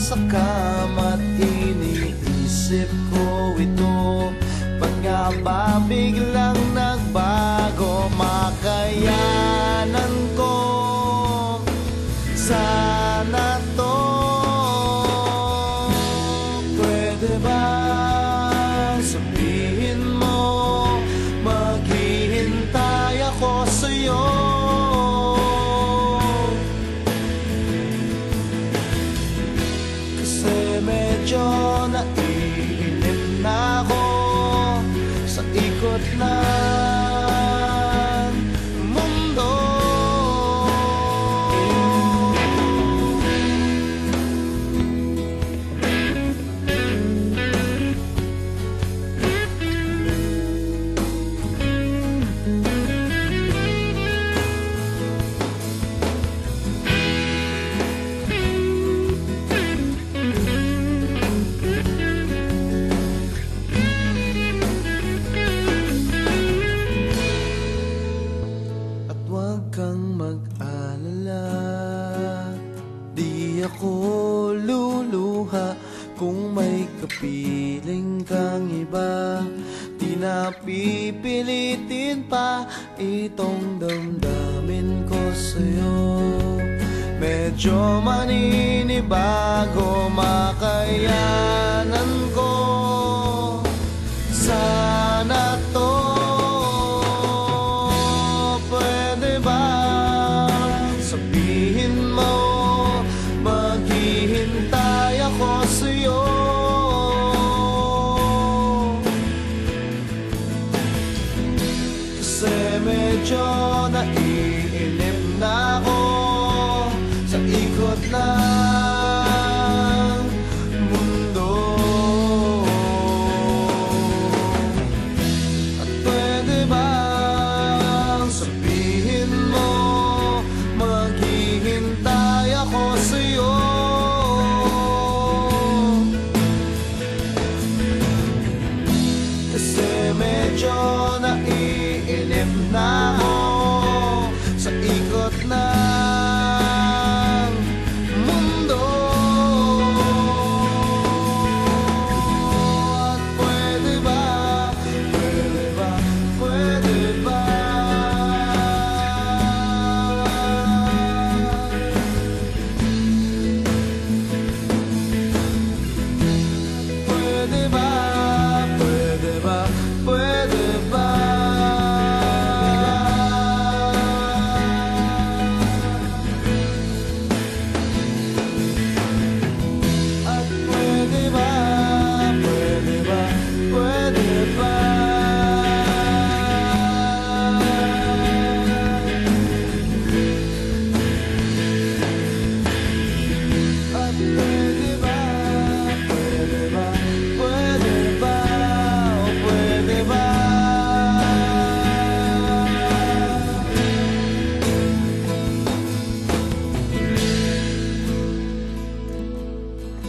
sa kama't iniisip ko ito. Ba't nga ba biglang nagbago? Makayanan ko sana to. Pwede ba sabihin mo maghihintay ako sa'yo? Kasi medyo naiinip na ako sa ikot ng mundo. Huwag kang mag-alala, di ako luluha. Kung may kapiling kang iba, di na pipilitin pa itong damdamin ko sa'yo. Medyo maninibago, makayanan ko sana to. Sabihin mo maghihintay ako sa'yo. Kasi medyo naiinip na ako sa ikot ng mundo. At pwede bang sabihin mo maghihintay ako sa'yo?